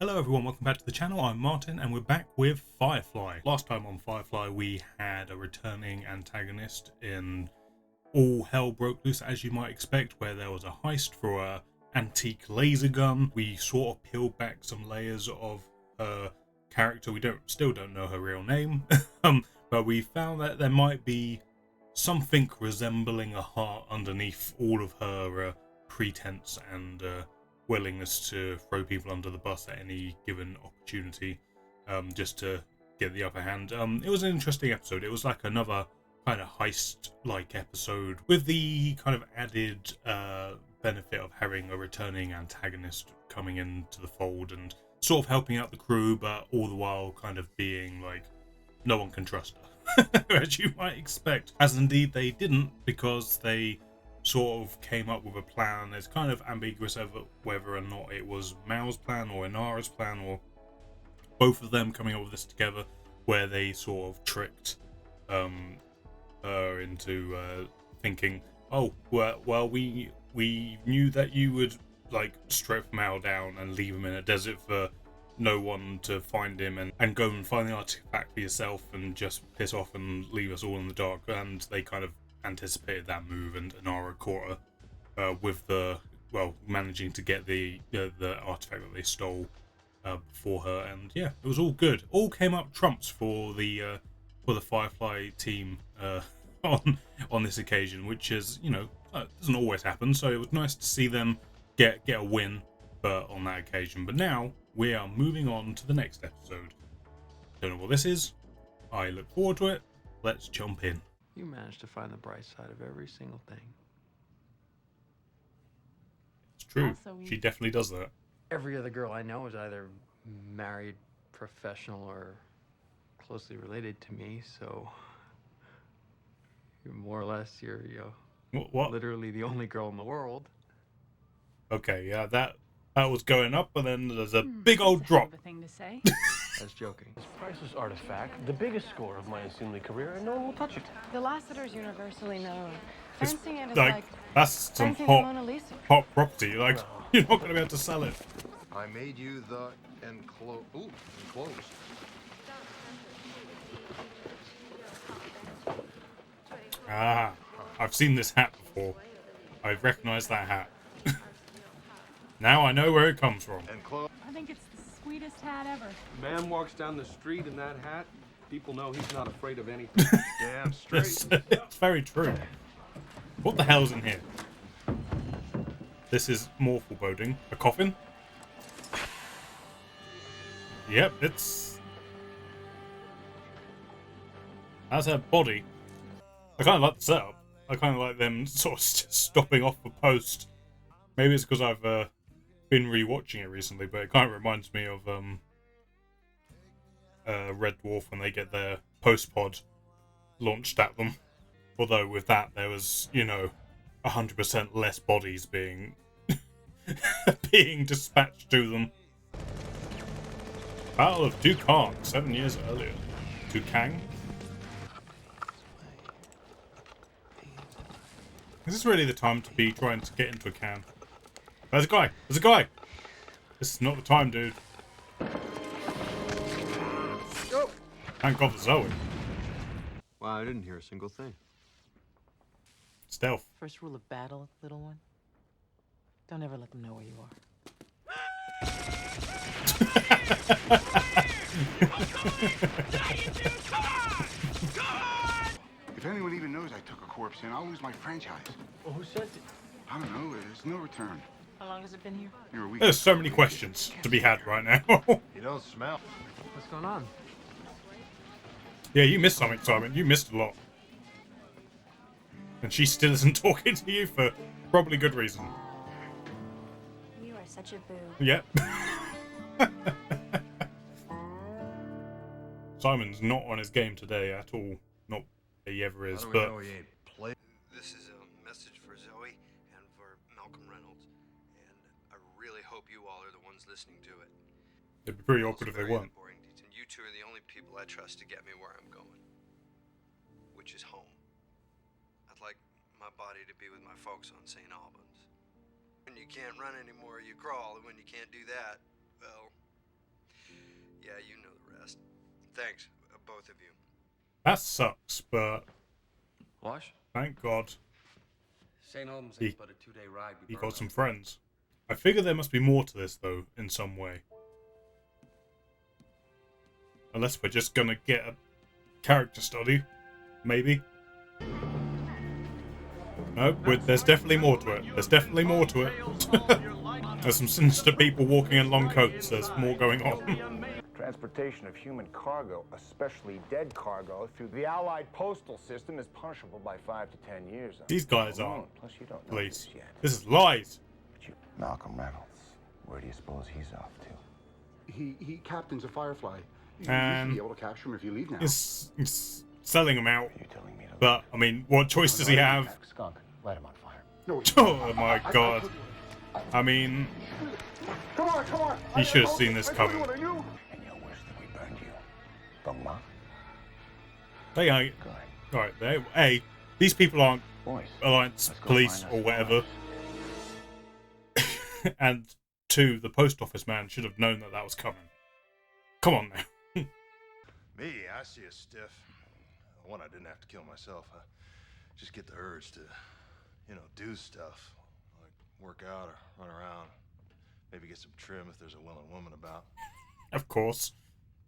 Hello everyone, welcome back to the channel. I'm Martin and we're back with Firefly. Last time on Firefly we had a returning antagonist in All Hell Broke Loose, as you might expect, where there was a heist for a antique laser gun. We sort of peeled back some layers of her character. We still don't know her real name, but we found that there might be something resembling a heart underneath all of her pretense and willingness to throw people under the bus at any given opportunity, just to get the upper hand. It was an interesting episode. It was like another kind of heist-like episode with the kind of added benefit of having a returning antagonist coming into the fold and sort of helping out the crew, but all the while kind of being like, no one can trust her, as you might expect. As indeed they didn't, because they sort of came up with a plan. It's kind of ambiguous over whether or not it was Mao's plan or Inara's plan, or both of them coming up with this together, where they sort of tricked her into thinking, oh, well, we knew that you would like strip Mao down and leave him in a desert for no one to find him, and go and find the artifact for yourself and just piss off and leave us all in the dark. And they kind of anticipated that move, and Inara caught her with managing to get the artifact that they stole for her. And yeah, it was all good. All came up trumps for the Firefly team on this occasion, which is, doesn't always happen. So it was nice to see them get a win, but on that occasion. But now we are moving on to the next episode. Don't know what this is. I look forward to it. Let's jump in. You managed to find the bright side of every single thing. It's true. She definitely does that. Every other girl I know is either married, professional, or closely related to me, so you're more or less, you're What? literally the only girl in the world. Okay, yeah, that was going up, and then there's a big old drop. That's a thing to say. I was joking. This priceless artifact, the biggest score of my unseemly career, and no one will touch it. The Lassiter is universally known. It's Fencing it is like, like that's some fencing the Mona Lisa. hot property. Like, you're not going to be able to sell it. I made you the enclosed. Ah, I've seen this hat before. I recognise that hat. Now I know where it comes from. I think it's the sweetest hat ever. Man walks down the street in that hat, people know he's not afraid of anything. Damn straight. It's very true. What the hell's in here? This is more foreboding. A coffin? Yep, that's her body. I kind of like the setup. I kind of like them sort of stopping off the post. Maybe it's because I've been rewatching it recently, but it kind of reminds me of Red Dwarf when they get their post pod launched at them. Although with that there was, 100% less bodies being being dispatched to them. Battle of Dukang, 7 years earlier. Dukang? Is this really the time to be trying to get into a can? There's a guy! There's a guy! This is not the time, dude. Go. Thank God for Zoe. Wow, I didn't hear a single thing. Stealth. First rule of battle, little one. Don't ever let them know where you are. If anyone even knows I took a corpse in, I'll lose my franchise. Well, who sent it? I don't know. There's no return. How long has it been here? You're a week. There's so many questions to be had right now. You don't smell. What's going on? Yeah, you missed something, Simon. You missed a lot. And she still isn't talking to you for probably good reason. You are such a boo. Yep. Simon's not on his game today at all. Not that he ever is, but he ain't play? This is a message for Zoe and for Malcolm Reynolds, and I really hope you all are the ones listening to it. it'd be pretty Also awkward if they very weren't. important, and you two are the only people I trust to get me where I'm going, which is home. I'd like my body to be with my folks on St. Albans. When you can't run anymore, you crawl, and when you can't do that, well, Thanks, both of you. That sucks, but Wash? thank God St. Albans He- ain't but a 2-day ride. he got some friends. I figure there must be more to this, though, in some way. Unless we're just gonna get a character study. Maybe. No, there's definitely more to it. There's definitely more to it. There's some sinister people walking in long coats. There's more going on. Transportation of human cargo, especially dead cargo, through the Allied postal system is punishable by 5 to 10 years. These guys aren't Plus, you don't know police. this yet. This is lies. Malcolm Reynolds, where do you suppose he's off to? He captains a Firefly. You And should be able to capture him if you leave now. He's selling them out. You're telling me to But, I mean, what choice does he have? Skunk, light him on fire. No, Oh my God. I mean, Come on. he should have seen this I told you coming. what I knew. And you're worse than we burned you. Don't mock. They ain't. Good. Right, these people aren't Boys, Alliance let's go police find or us whatever. And 2, the post office man should have known that that was coming. Come on now. Me, I see a stiff. One, I didn't have to kill myself. I just get the urge to, do stuff. Like work out or run around. Maybe get some trim if there's a willing woman about. Of course.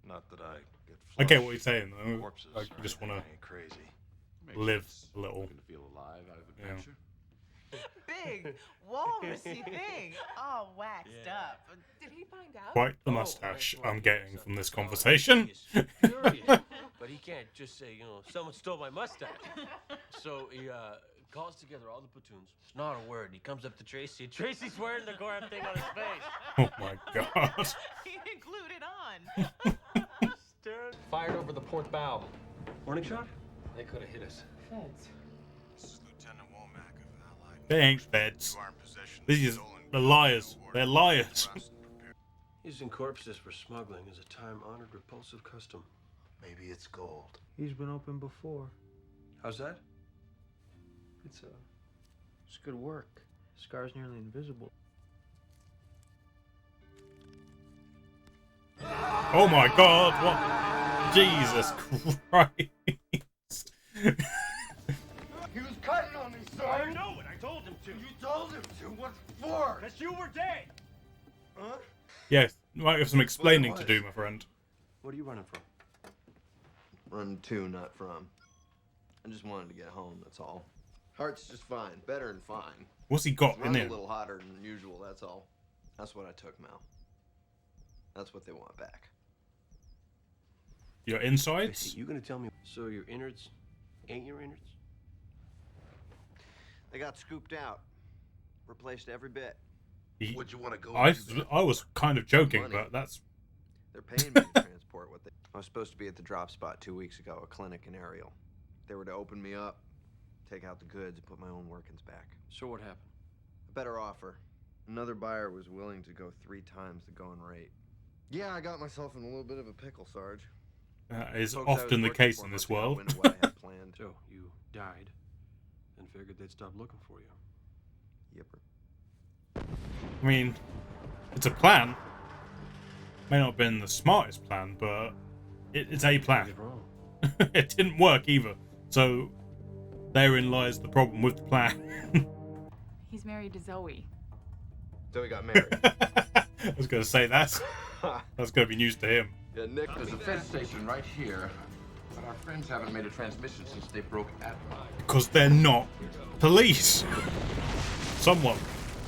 Not that I get I get flushed. what you're saying, though. Corpses Like, you just want I to ain't crazy. live a little. Looking to feel alive out of adventure. Big, walrusy thing. All waxed up. Did he find out? Quite the mustache I'm getting from this conversation. But he can't just say, someone stole my mustache. So he calls together all the platoons. Not a word. He comes up to Tracy. Tracy's wearing the goram thing on his face. Oh my God. He didn't glue it on. Fired over the port bow. Warning shot? They could have hit us. Feds. This is Lieutenant Womack of Allied. They ain't feds. You are in possession of These stolen are goods liars. without They're warrant. liars. Arrest and prepare. Using corpses for smuggling is a time-honored, repulsive custom. Maybe it's gold. He's been open before. How's that? It's good work. Scar's nearly invisible. Oh my God. What? Jesus Christ. He was cutting on me, sir. I know it. I told him to. You told him to. What for? Because you were dead. Huh? Yes, you might have some explaining to do, my friend. What are you running from? Run to, not from. I just wanted to get home, that's all. Heart's just fine. Better than fine. What's he got in Runs a there? little hotter than usual, that's all. That's what I took, Mel. That's what they want back. Your insides? You gonna tell me? So your innards ain't your innards? They got scooped out. Replaced every bit. Would you want to go? I was kind of joking, Money. but that's... They're paying me to transport what they... I was supposed to be at the drop spot 2 weeks ago, a clinic in Ariel. They were to open me up, take out the goods, and put my own workings back. So what happened? A better offer. Another buyer was willing to go 3 times the going rate. Yeah, I got myself in a little bit of a pickle, Sarge. That is Folks I was often the working case for in this must not world. win what I had planned. So you died and figured they'd stop looking for you. Yipper. I mean, it's a plan. May not have been the smartest plan, but it's a Did plan. it wrong. It didn't work either. So therein lies the problem with the plan. He's married to Zoe. So we got married. I was going to say that's going to be news to him. Yeah, Nick. There's a Fed station right here, but our friends haven't made a transmission since they broke Admiral. Because they're not police. Someone,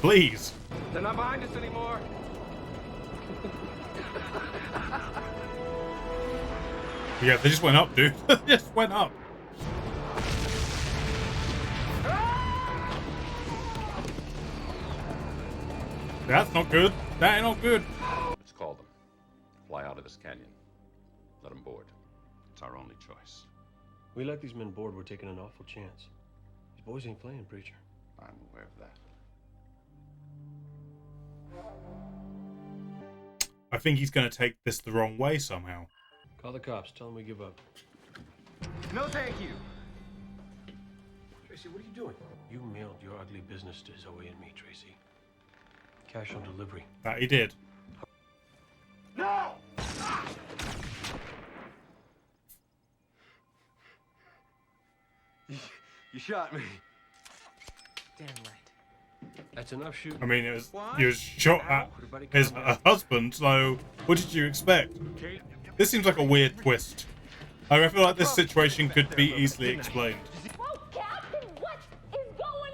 please. They're not behind us anymore. Yeah, they just went up, dude. They just went up. That's not good. That ain't not good. Let's call them. Fly out of this canyon. Let them board. It's our only choice. We let these men board. We're taking an awful chance. These boys ain't playing, preacher. I'm aware of that. I think he's going to take this the wrong way somehow. Call the cops. Tell them we give up. No, thank you. Tracy, what are you doing? You mailed your ugly business to Zoe and me, Tracy. Cash on delivery. That he did. No! You shot me. Damn right. That's enough shooting. I mean, he was shot at his husband, so what did you expect? This seems like a weird twist. I feel like this situation could be easily explained.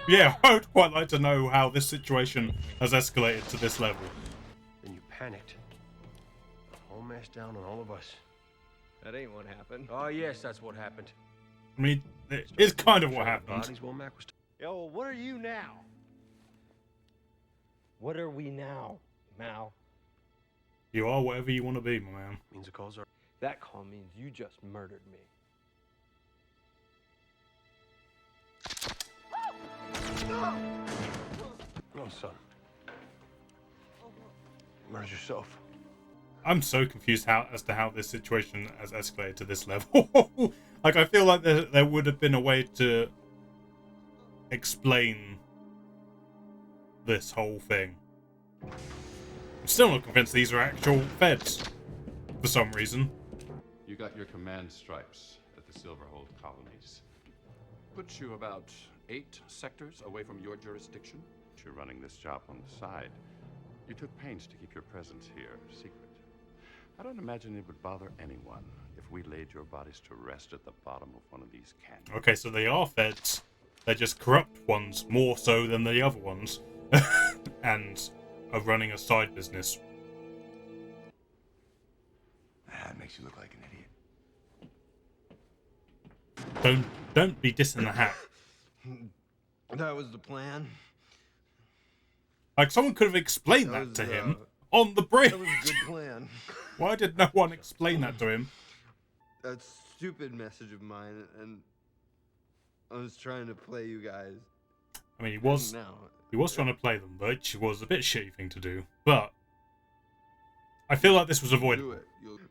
Yeah, I would quite like to know how this situation has escalated to this level. Then you panicked. All mashed down on all of us. That ain't what happened. Oh, yes, that's what happened. I mean, it is kind of what happened. Bodies while Mac was Yo, what are you now? What are we now, Mal? You are whatever you want to be, my man. means the calls are. That call means you just murdered me. No, son. Murdered yourself. I'm so confused as to how this situation has escalated to this level. Like, I feel like there would have been a way to explain this whole thing. I'm still not convinced these are actual feds, for some reason. You got your command stripes at the Silverhold colonies. Puts you about 8 sectors away from your jurisdiction. You're running this job on the side. You took pains to keep your presence here secret. I don't imagine it would bother anyone if we laid your bodies to rest at the bottom of one of these canyons. Okay, so they are feds. They're just corrupt ones, more so than the other ones. And are running a side business. That makes you look like an idiot. Don't be dissing the hat. That was the plan. Like, someone could have explained that to him on the bridge. That was a good plan. Why did no one explain that to him? That stupid message of mine, and I was trying to play you guys. I mean, he was trying to play them, which was a bit shitty thing to do. But I feel like this was avoidable. Do it.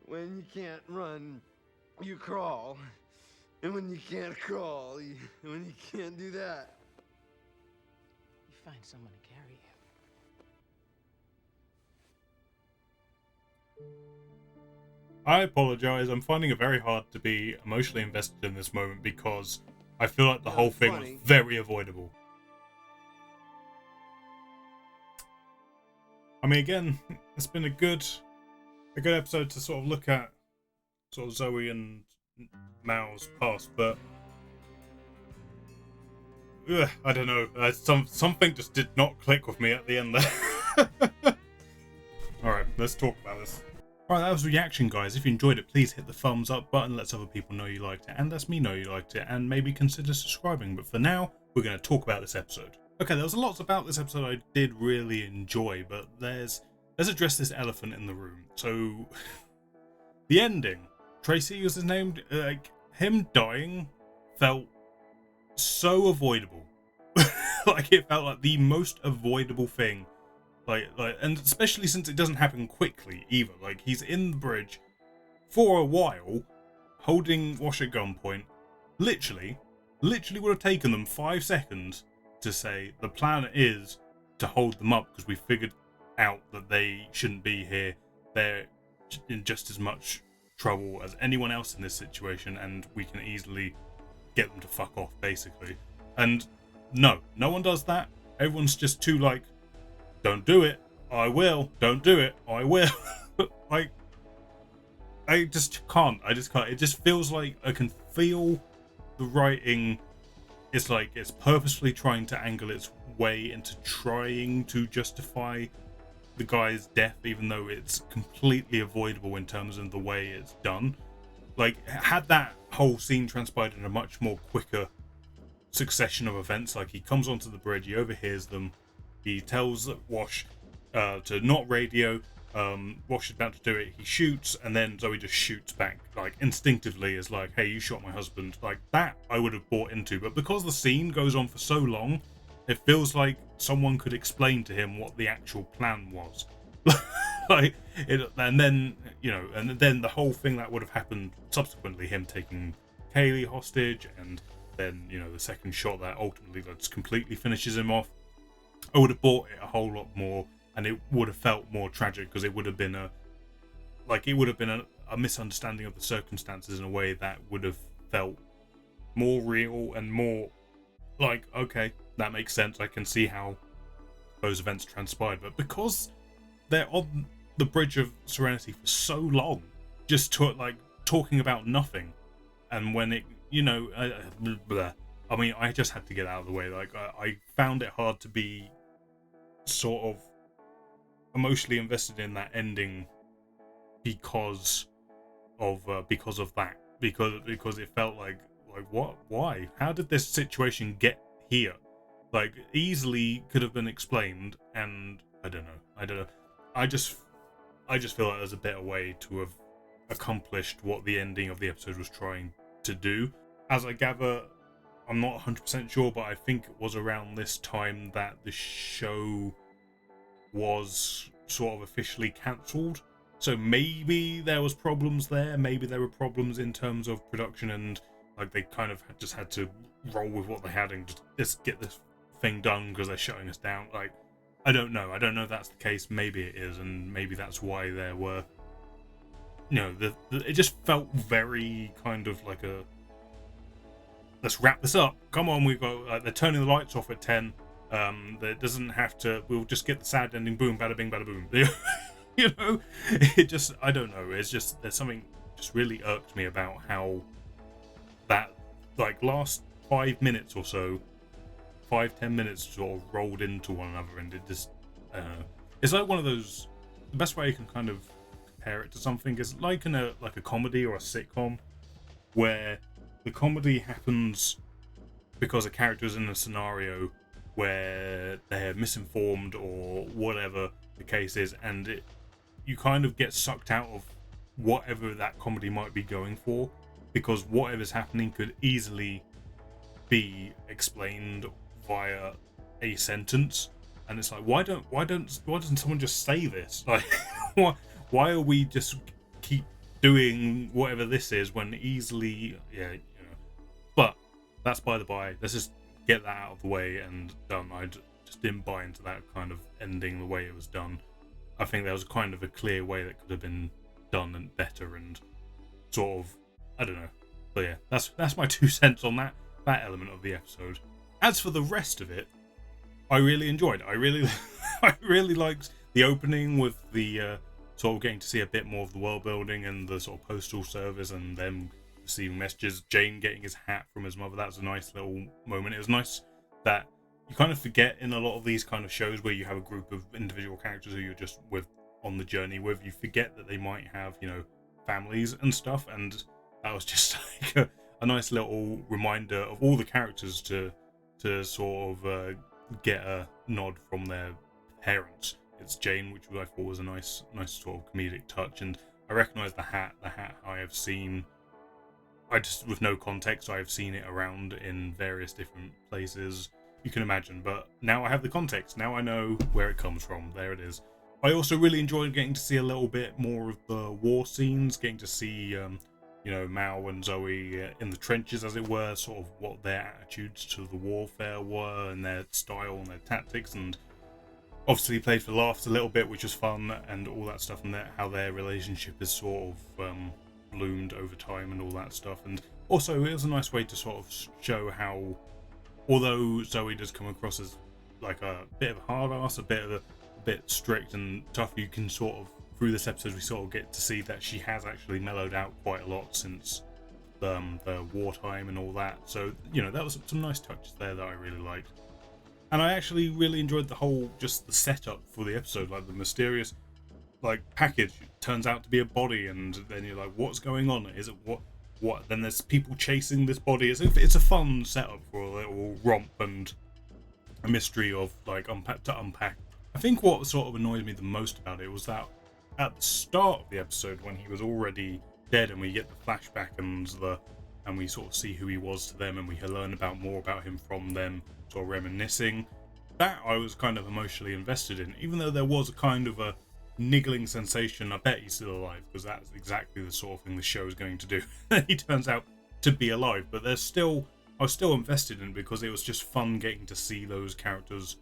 When you can't run, you crawl. And when you can't crawl, when you can't do that, You find someone to carry you. I apologize. I'm finding it very hard to be emotionally invested in this moment because I feel like the whole thing was very avoidable. I mean, again, it's been a good episode to sort of look at sort of Zoe and Mal's past, but I don't know. Something just did not click with me at the end there. Alright, let's talk about this. Alright, that was reaction, guys. If you enjoyed it, please hit the thumbs up button, lets other people know you liked it, and lets me know you liked it, and maybe consider subscribing. But for now, we're going to talk about this episode. Okay, there was a lot about this episode I did really enjoy, but let's address this elephant in the room. So, the ending. Tracy was his name. Like, him dying felt so avoidable. Like, it felt like the most avoidable thing. Like, and especially since it doesn't happen quickly either. Like, he's in the bridge for a while, holding Wash at gunpoint. Literally would have taken them 5 seconds to say the plan is to hold them up because we figured out that they shouldn't be here. They're in just as much trouble as anyone else in this situation, and we can easily get them to fuck off, basically. And no one does that. Everyone's just too like, don't do it, I will. Don't do it, I will. Like, I just can't. It just feels like I can feel the writing. It's like it's purposefully trying to angle its way into trying to justify the guy's death, even though it's completely avoidable in terms of the way it's done. Like, had that whole scene transpired in a much more quicker succession of events, like he comes onto the bridge, he overhears them, he tells Wash to not radio, Wash is about to do it, he shoots, and then Zoe just shoots back, like, instinctively, as like, hey, you shot my husband. Like, that I would have bought into, but because the scene goes on for so long, it feels like someone could explain to him what the actual plan was. Like, and then the whole thing that would have happened subsequently, him taking Kaylee hostage, and then, the second shot that ultimately just completely finishes him off. I would have bought it a whole lot more, and it would have felt more tragic because it would have been a misunderstanding of the circumstances in a way that would have felt more real and more like, okay, that makes sense. I can see how those events transpired, but because they're on the bridge of Serenity for so long, just talking about nothing, and when it, blah. I mean, I just had to get out of the way. Like, I found it hard to be sort of emotionally invested in that ending because of that, because it felt like what, why, how did this situation get here? Like, easily could have been explained, and I don't know. I just feel like there's a better way to have accomplished what the ending of the episode was trying to do. As I gather, I'm not 100% sure, but I think it was around this time that the show was sort of officially cancelled. So maybe there was problems there. Maybe there were problems in terms of production, and like they kind of just had to roll with what they had and just get this thing done because they're shutting us down. Like, I don't know if that's the case. Maybe it is, and maybe that's why there were, it just felt very kind of like a, let's wrap this up, come on, we've got they're turning the lights off at 10, that doesn't have to, we'll just get the sad ending, boom, bada bing, bada boom. It just, I don't know, it's just, there's something just really irked me about how that, like, last 5 minutes or so, 5-10 minutes sort of rolled into one another, and it just, I don't know. It's like one of those, the best way you can kind of compare it to something is like in a comedy or a sitcom, where the comedy happens because a character is in a scenario where they're misinformed or whatever the case is, and you kind of get sucked out of whatever that comedy might be going for, because whatever's happening could easily be explained via a sentence, and it's like, why doesn't someone just say this? Like, why are we just keep doing whatever this is when easily, but that's by the by. Let's just get that out of the way and done. I just didn't buy into that kind of ending the way it was done. I think there was kind of a clear way that could have been done and better, and sort of, I don't know. But yeah, that's my 2 cents on that element of the episode. As for the rest of it, I really enjoyed it. I really liked the opening with the sort of getting to see a bit more of the world building and the sort of postal service and them receiving messages. Jane getting his hat from his mother. That was a nice little moment. It was nice that you kind of forget in a lot of these kind of shows where you have a group of individual characters who you're just with on the journey with. You forget that they might have, families and stuff, and that was just like a nice little reminder of all the characters to sort of get a nod from their parents. It's Jane, which I thought was a nice sort of comedic touch, and I recognise the hat I have seen. I just, with no context, I have seen it around in various different places you can imagine, but now I have the context. Now I know where it comes from. There it is. I also really enjoyed getting to see a little bit more of the war scenes, getting to see, Mao and Zoe in the trenches, as it were, sort of what their attitudes to the warfare were and their style and their tactics, and obviously played for laughs a little bit, which was fun, and all that stuff, and how their relationship is sort of bloomed over time and all that stuff. And also it was a nice way to sort of show how, although Zoe does come across as like a bit of a hard ass, a bit strict and tough, you can sort of, through this episode, we sort of get to see that she has actually mellowed out quite a lot since the wartime and all that. So, that was some nice touches there that I really liked. And I actually really enjoyed the whole, just the setup for the episode, like the mysterious, package turns out to be a body, and then you're like, what's going on? Is it what? Then there's people chasing this body. It's a fun setup for a little romp and a mystery of unpack. I think what sort of annoyed me the most about it was that at the start of the episode, when he was already dead, and we get the flashback and we sort of see who he was to them, and we learn more about him from them, sort of reminiscing. That I was kind of emotionally invested in, even though there was a kind of a niggling sensation. I bet he's still alive, because that's exactly the sort of thing the show is going to do. He turns out to be alive, but I was still invested in it, because it was just fun getting to see those characters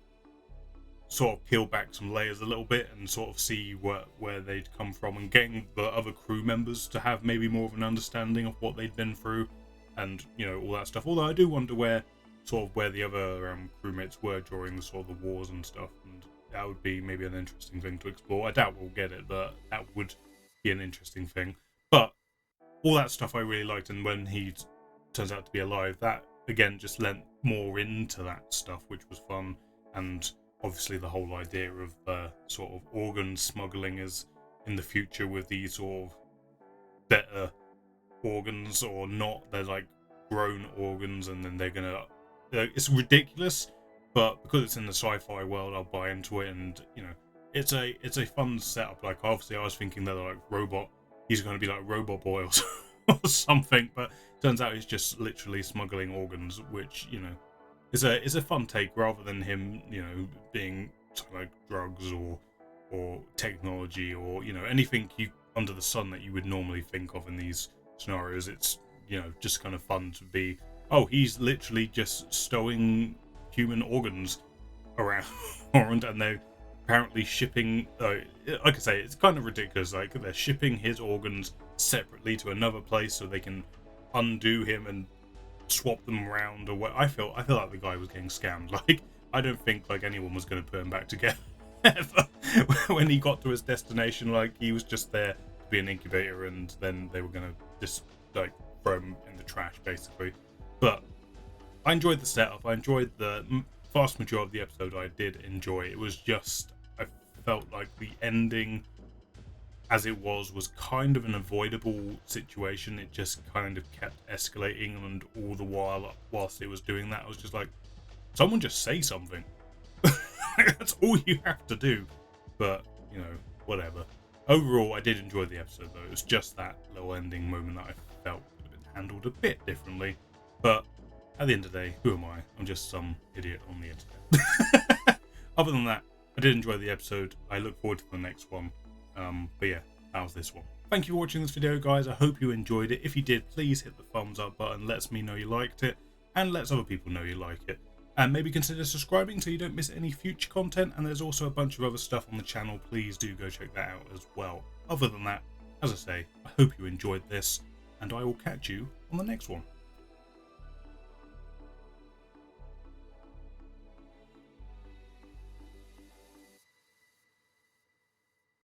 sort of peel back some layers a little bit and sort of see where they'd come from, and getting the other crew members to have maybe more of an understanding of what they'd been through, and all that stuff. Although I do wonder where sort of where the other crewmates were during the sort of the wars and stuff, and that would be maybe an interesting thing to explore. I doubt we'll get it, but that would be an interesting thing. But all that stuff I really liked, and when he turns out to be alive, that again just lent more into that stuff, which was fun. And obviously the whole idea of sort of organ smuggling is in the future with these sort of better organs or not, they're like grown organs, and then they're gonna it's ridiculous, but because it's in the sci-fi world, I'll buy into it. And you know, it's a fun setup. Like obviously I was thinking they're like he's going to be like Robot Boy or something, but turns out he's just literally smuggling organs, which, you know, is a fun take rather than him, you know, being like drugs or technology or, you know, anything under the sun that you would normally think of in these scenarios. It's, you know, just kind of fun to be, oh, he's literally just stowing human organs around and they're apparently shipping, like I say, it's kind of ridiculous. Like they're shipping his organs separately to another place so they can undo him and swap them around. Or what? I feel like the guy was getting scammed. Like I don't think like anyone was going to put him back together when he got to his destination. Like he was just there to be an incubator, and then they were going to just like throw him in the trash basically. But I enjoyed the setup. I enjoyed the vast majority of the episode. I did enjoy. It was just, I felt like the ending as it was kind of an avoidable situation. It just kind of kept escalating, and all the while whilst it was doing that, I was just like, someone just say something. That's all you have to do. But, you know, whatever. Overall, I did enjoy the episode though. It was just that little ending moment that I felt could have been handled a bit differently. But at the end of the day, who am I? I'm just some idiot on the internet. Other than that, I did enjoy the episode. I look forward to the next one. But yeah, that was this one. Thank you for watching this video, guys. I hope you enjoyed it. If you did, please hit the thumbs up button. Lets me know you liked it, and lets other people know you like it. And maybe consider subscribing so you don't miss any future content. And there's also a bunch of other stuff on the channel. Please do go check that out as well. Other than that, as I say, I hope you enjoyed this, and I will catch you on the next one.